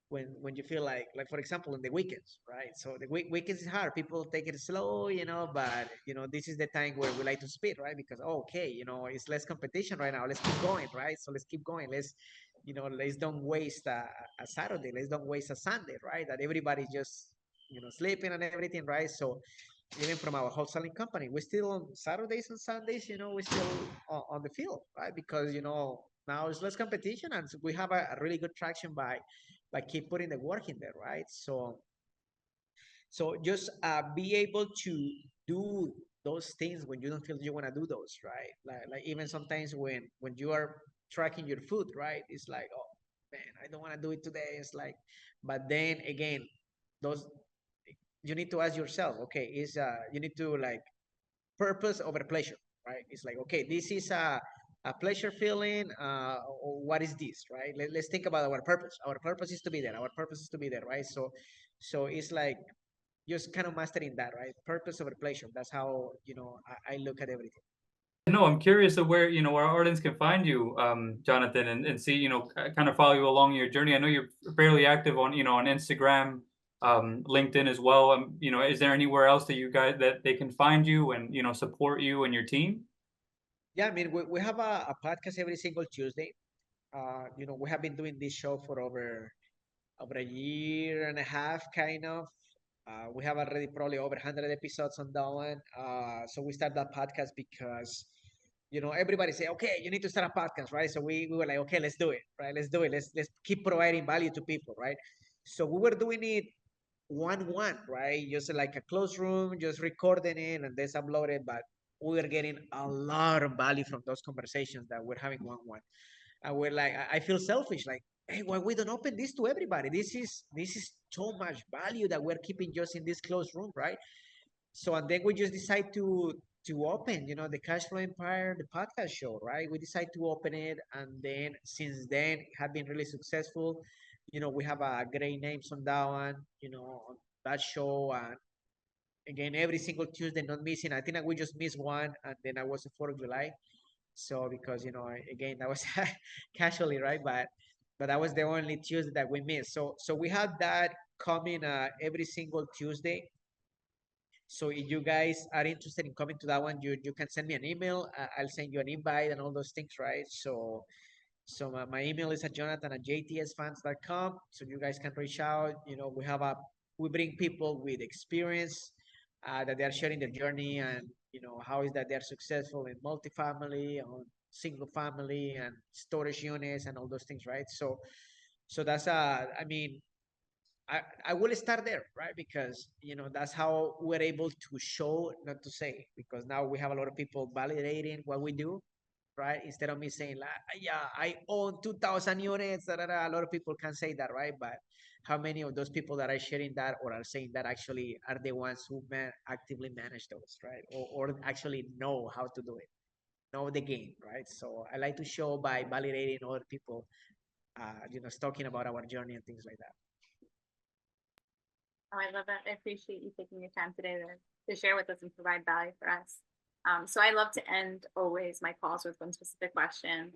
when you feel like for example on the weekends, right? So the weekends is hard, people take it slow, but this is the time where we like to speed, right? Because okay, it's less competition right now, let's keep going, right? So let's keep going, let's don't waste a Saturday, let's don't waste a Sunday, right? That everybody's just sleeping and everything, right? So even from our wholesaling company, we're still on Saturdays and Sundays, we're still on the field, right? Because now it's less competition, and we have a really good traction by keep putting the work in there, right? So just be able to do those things when you don't feel you want to do those, right? Like even sometimes when you are tracking your food, right? It's like, oh man, I don't want to do it today. It's like, but then again, those you need to ask yourself, okay, is you need to like purpose over pleasure, right? It's like, okay, this is a pleasure feeling. What is this, right? Let's think about our purpose. Our purpose is to be there. Our purpose is to be there, right? So it's like just kind of mastering that, right? Purpose over pleasure. That's how I look at everything. No, I'm curious of where, where our audience can find you, Jonathan, and see, kind of follow you along your journey. I know you're fairly active on, on Instagram, LinkedIn as well. Is there anywhere else that you guys that they can find you and, support you and your team? Yeah, I mean, we have a podcast every single Tuesday. We have been doing this show for over a year and a half, kind of. We have already probably over 100 episodes on that one. So we started that podcast because, everybody say, okay, you need to start a podcast, right? So we were like, okay, let's do it, right? Let's do it. Let's keep providing value to people, right? So we were doing it one, right? Just like a closed room, just recording it and then upload it. But we were getting a lot of value from those conversations that we're having one. And we're like, I feel selfish, like, hey, why we don't open this to everybody? This is so much value that we're keeping just in this closed room, right? So and then we just decide to open, the Cash Flow Empire, the podcast show, right? We decide to open it, and then since then it had been really successful. We have a great names on that one, on that show, and again every single Tuesday, not missing. I think that we just missed one, and then I was the 4th of July. So because again that was casually, right? But that was the only Tuesday that we missed. So we have that coming every single Tuesday. So if you guys are interested in coming to that one, you can send me an email. I'll send you an invite and all those things, right? So my email is at jonathan@jtsfunds.com. So you guys can reach out. We bring people with experience that they are sharing their journey, and how is that they're successful in multifamily, on single family, and storage units, and all those things, right? So that's I mean, I will start there, right? Because that's how we're able to show, not to say, because now we have a lot of people validating what we do, right? Instead of me saying like, yeah, I own 2,000 units, da, da, da. A lot of people can say that, right? But how many of those people that are sharing that or are saying that actually are the ones who actively manage those, right? Or actually know how to do it, know the game, right? So I like to show by validating other people, talking about our journey and things like that. Oh, I love that. I appreciate you taking your time today to share with us and provide value for us. So I love to end always my calls with one specific question.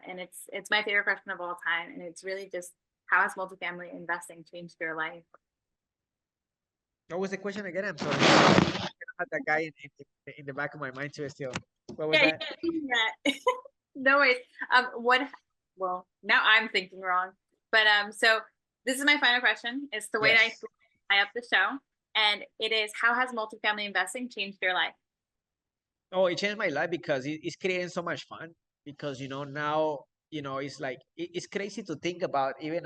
And it's my favorite question of all time. And it's really just, how has multifamily investing changed your life? What was the question again? I'm sorry. I had that guy in the back of my mind too still. What was that? Yeah. No worries. Well, now I'm thinking wrong. But so this is my final question. It's the way that I up the show. And it is, how has multifamily investing changed your life? Oh, it changed my life because it's creating so much fun. Because now it's like it's crazy to think about. Even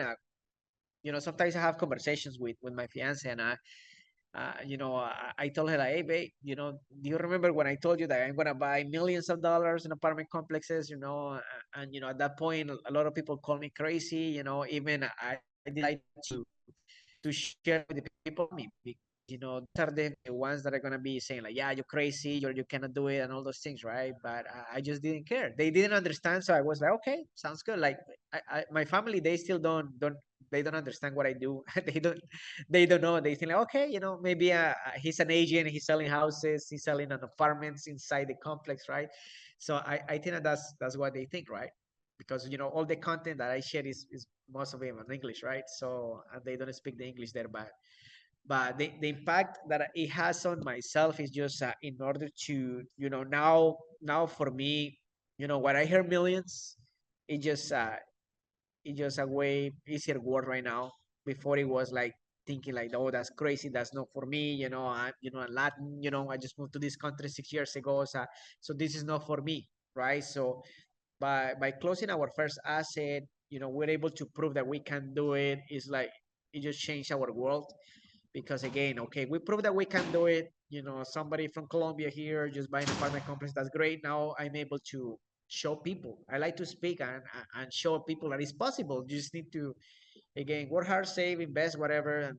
sometimes I have conversations with my fiance, and I told her like, hey babe, do you remember when I told you that I'm gonna buy millions of dollars in apartment complexes? And at that point a lot of people call me crazy. Even I like to share with the people me. These are the ones that are gonna be saying like, yeah, you're crazy, you cannot do it, and all those things, right? But I just didn't care. They didn't understand, so I was like, okay, sounds good. Like my family, they still don't they don't understand what I do. They don't know. They think like, okay, you know, maybe he's an agent, he's selling houses, he's selling an apartments inside the complex, right? So I think that's what they think, right? Because you know all the content that I share is most of them in English, right? So and they don't speak the English there, but the impact that it has on myself is just in order to, you know, now for me, you know, when I hear millions, it just it's just a way easier word right now. Before it was like thinking like, oh, that's crazy, that's not for me, you know. I'm Latin, you know, I just moved to this country 6 years ago, so this is not for me, right? So by closing our first asset, you know, we're able to prove that we can do it. It's like it just changed our world. Because again, okay, we proved that we can do it. You know, somebody from Colombia here just buying an apartment complex, that's great. Now I'm able to show people. I like to speak and show people that it's possible. You just need to, again, work hard, save, invest, whatever, and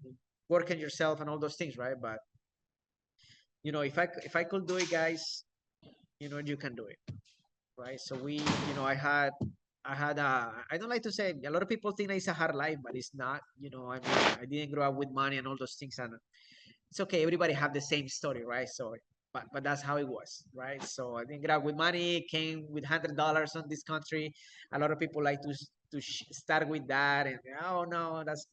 work on yourself and all those things, right? But you know, if I could do it, guys, you know, you can do it, right? So we, you know, I had I don't like to say, a lot of people think that it's a hard life, but it's not. You know, I mean, I didn't grow up with money and all those things, and it's okay. Everybody have the same story, right? So, but that's how it was, right? So I didn't get out with money. Came with $100 on this country. A lot of people like to start with that, and oh no, it's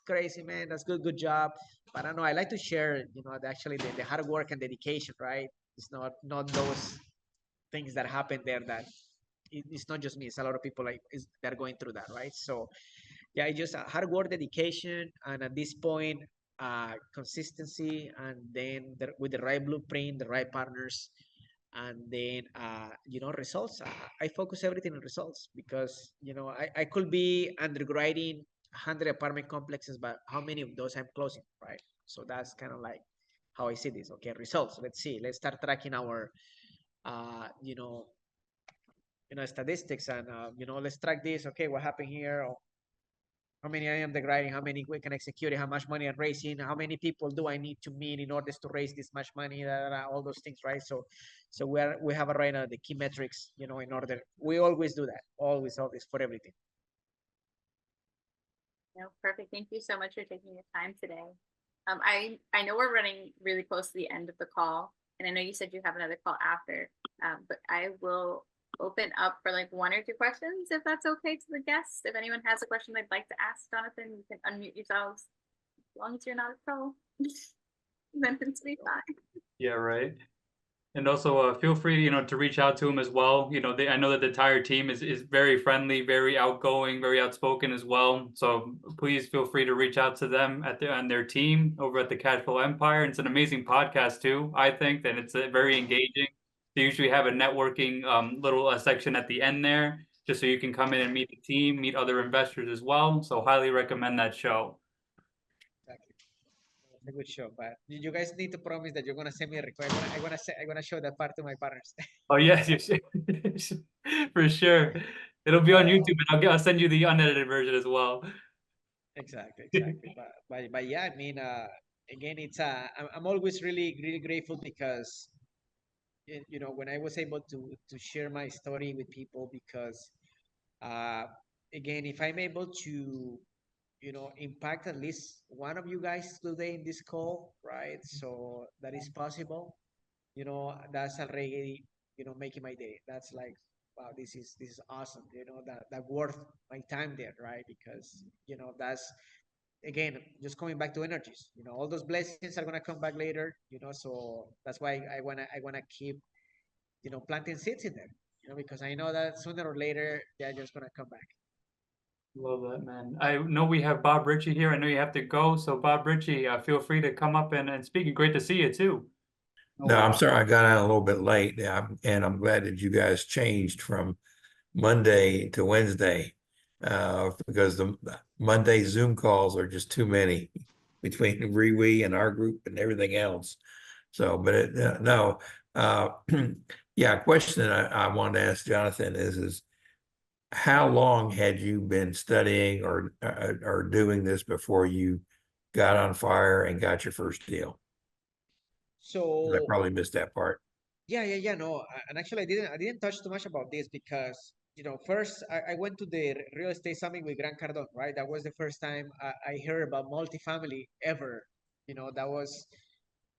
crazy, man. That's good job. But I don't know. I like to share, you know, actually the hard work and dedication, right? It's not those things that happen there that it's not just me. It's a lot of people like that are going through that, right? So yeah, it's just hard work, dedication, and at this point, consistency, and then with the right blueprint, the right partners, and then you know, results. I focus everything on results because you know I could be underwriting 100 apartment complexes, but how many of those I'm closing, right? So that's kind of like how I see this. Okay, results. Let's see. Let's start tracking our you know, statistics, and you know, let's track this. Okay, what happened here? Or how many I am underwriting, how many we can execute it, how much money I'm raising, how many people do I need to meet in order to raise this much money, all those things, right? So we have right now the key metrics, you know, in order. We always do that, always for everything. No, perfect. Thank you so much for taking your time today. I know we're running really close to the end of the call, and I know you said you have another call after, but I will open up for like 1 or 2 questions, if that's okay, to the guests. If anyone has a question they'd like to ask Jonathan, you can unmute yourselves. As long as you're not a pro, then it's be fine. Yeah, right. And also feel free, you know, to reach out to him as well. You know, I know that the entire team is very friendly, very outgoing, very outspoken as well. So please feel free to reach out to them on their team over at the Cashflow Empire. It's an amazing podcast too, I think, and it's very engaging. They usually have a networking little section at the end there, just so you can come in and meet the team, meet other investors as well. So highly recommend that show. Exactly. It's a good show, but you guys need to promise that you're gonna send me a request. I'm gonna show that part to my partners. Oh yes, yes, for sure. It'll be on YouTube, and I'll send you the unedited version as well. Exactly. But yeah, I mean, again, it's I'm always really grateful because you know, when I was able to share my story with people, because uh again, if I'm able to, you know, impact at least one of you guys today in this call, right? So that is possible, you know, that's already, you know, making my day. That's like, wow, this is awesome, you know, that worth my time there, right? Because you know, that's again just coming back to energies, you know, all those blessings are going to come back later, you know. So that's why I want to keep, you know, planting seeds in them, you know, because I know that sooner or later they're just going to come back. Love that, man. I know we have Bob Ritchie here. I know you have to go. So Bob Ritchie, feel free to come up and speak. And great to see you too. No, I'm sorry I got out a little bit late, and I'm glad that you guys changed from Monday to Wednesday, because the Monday Zoom calls are just too many between ReWe and our group and everything else. So, but no, yeah. Question I wanted to ask Jonathan is how long had you been studying or doing this before you got on fire and got your first deal? So I probably missed that part. yeah, no, and actually I didn't touch too much about this because first I went to the real estate summit with Gran Cardone, right? That was the first time I heard about multifamily ever. That was,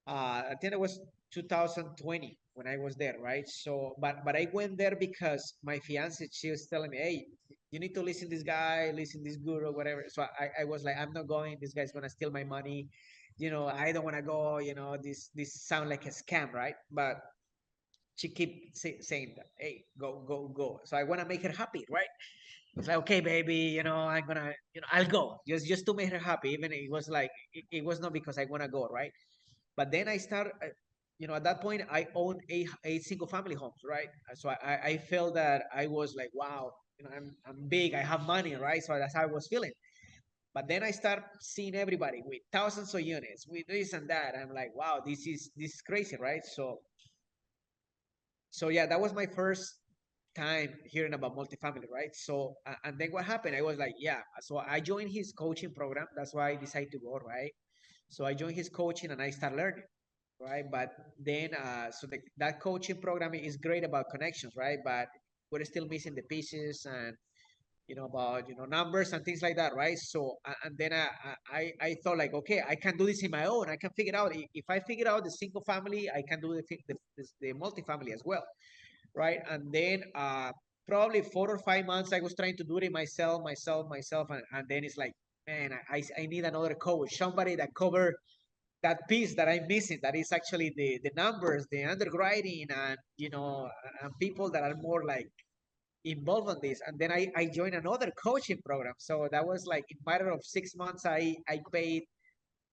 I think it was 2020 when I was there, right? So, but I went there because my fiance, she was telling me, hey, you need to listen to this guy, listen to this guru, whatever. So I was like, I'm not going. This guy's gonna steal my money. I don't want to go. This sound like a scam, right? But she keep saying that, hey, go, go, go. So I want to make her happy, right? It's like, okay, baby, I'm gonna, I'll go just to make her happy. Even it was like, it was not because I want to go, right? But then I start, at that point, I own eight single family homes, right? So I felt that I was like, wow, I'm big, I have money, right? So that's how I was feeling. But then I start seeing everybody with thousands of units, with this and that. I'm like, wow, this is crazy, right? So yeah, that was my first time hearing about multifamily, right? So and then what happened? I was like, yeah. So I joined his coaching program. That's why I decided to go, right? So I joined his coaching and I start learning, right? But then that coaching program is great about connections, right? But we're still missing the pieces and about numbers and things like that, right? So and then I thought like, okay, I can do this in my own. I can figure it out. If I figure out the single family, I can do the multifamily as well, right? And then probably 4 or 5 months I was trying to do it myself, and then it's like, man, I need another coach, somebody that cover that piece that I'm missing, that is actually the numbers, the underwriting, and and people that are more like involved on this. And then I joined another coaching program. So that was like in matter of 6 months, I paid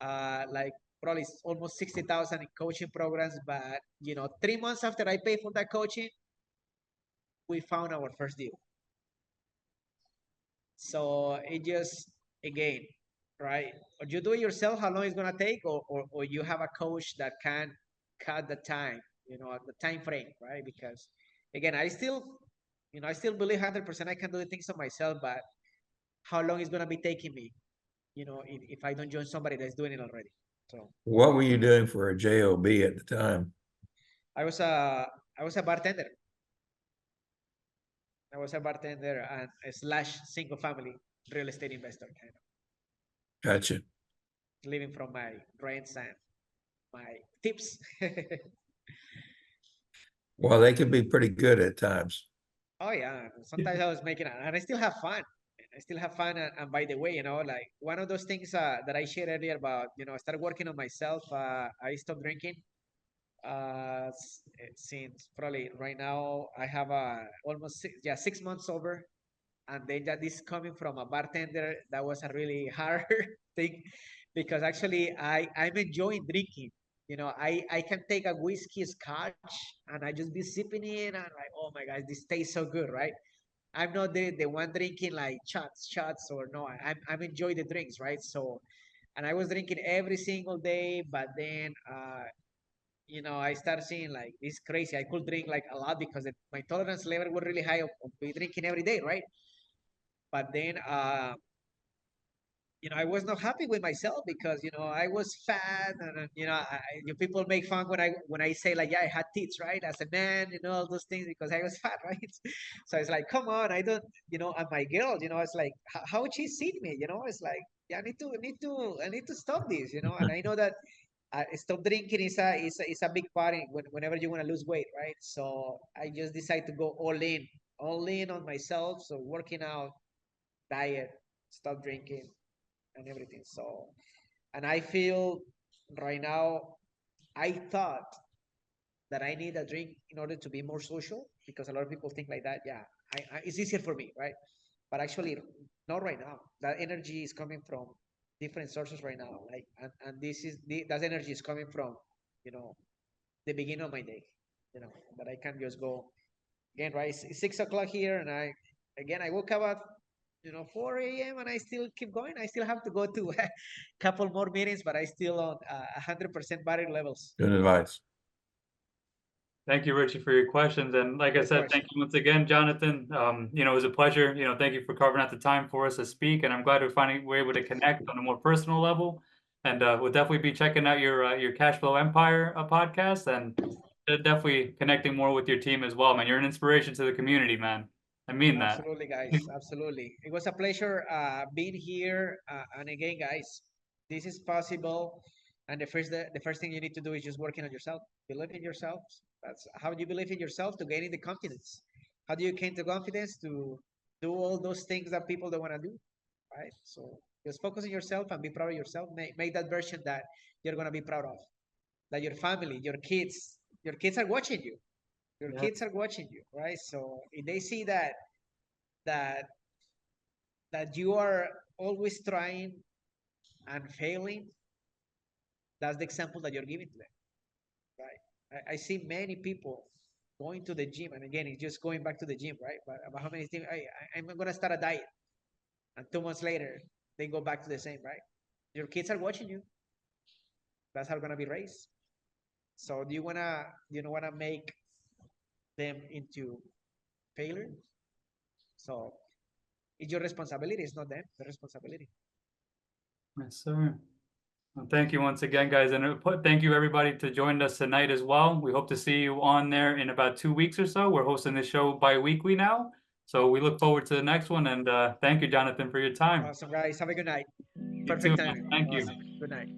like probably almost 60,000 in coaching programs. But 3 months after I paid for that coaching, we found our first deal. So it just, again, right? Or you do it yourself, how long it's gonna take, or you have a coach that can cut the time, the time frame, right? Because again, I still believe 100% I can do the things on myself, but how long is gonna be taking me, if I don't join somebody that's doing it already. So What were you doing for a job at the time? I was a bartender. I was a bartender and a slash single family real estate investor, kind of Gotcha. living from my rents and my tips. Well, they can be pretty good at times. Oh yeah, sometimes I was making it, and I still have fun. I still have fun, and by the way, like one of those things that I shared earlier about, I started working on myself. I stopped drinking. Since probably right now I have almost 6 months over, and then that is coming from a bartender. That was a really hard thing, because actually I'm enjoying drinking. I can take a whiskey scotch and I just be sipping it and like, oh my gosh, this tastes so good, right? I'm not the one drinking like shots, or no, I'm enjoying the drinks, right? So, and I was drinking every single day, but then I started seeing like this crazy. I could drink like a lot because my tolerance level was really high of be drinking every day, right? But then I was not happy with myself because I was fat, and people make fun when I say like, yeah, I had teeth, right, as a man, all those things, because I was fat, right? So it's like, come on, I don't, and my girl, it's like, how would she see me, it's like, yeah, I need to stop this, and I know that stop drinking is a big part whenever you want to lose weight, right? So I just decided to go all in on myself, so working out, diet, stop drinking, and everything. So, and I feel right now, I thought that I need a drink in order to be more social, because a lot of people think like that. Yeah, it's easier for me, right? But actually, not right now. That energy is coming from different sources right now. Like, and that energy is coming from, the beginning of my day. That I can just go again, right? It's 6 o'clock here, and I woke up at 4 a.m. and I still keep going. I still have to go to a couple more meetings, but I still on 100% battery levels. Good advice. Thank you, Richie, for your questions. And like I said, thank you once again, Jonathan. It was a pleasure. Thank you for carving out the time for us to speak. And I'm glad we're able to connect on a more personal level. And we'll definitely be checking out your Cash Flow Empire podcast, and definitely connecting more with your team as well, man. You're an inspiration to the community, man. I mean that. Absolutely, guys. Absolutely. It was a pleasure being here. And again, guys, this is possible. And the first thing you need to do is just working on yourself. Believe in yourself. That's how you believe in yourself to gaining the confidence. How do you gain the confidence to do all those things that people don't want to do, right? So just focus on yourself and be proud of yourself. Make that version that you're gonna be proud of. That your family, your kids are watching you. Your kids are watching you, right? So if they see that that you are always trying and failing, that's the example that you're giving to them, right? I see many people going to the gym, and again, it's just going back to the gym, right? But how many things I'm gonna start a diet, and 2 months later they go back to the same, right? Your kids are watching you. That's how gonna be raised. So do you wanna make them into failure? So it's your responsibility. It's not them. The responsibility. Yes, sir. Well, thank you once again, guys. And thank you everybody to join us tonight as well. We hope to see you on there in about 2 weeks or so. We're hosting this show bi-weekly now. So we look forward to the next one. And thank you, Jonathan, for your time. Awesome, guys. Have a good night. You Perfect too, man. time. Thank you. Awesome. Good night.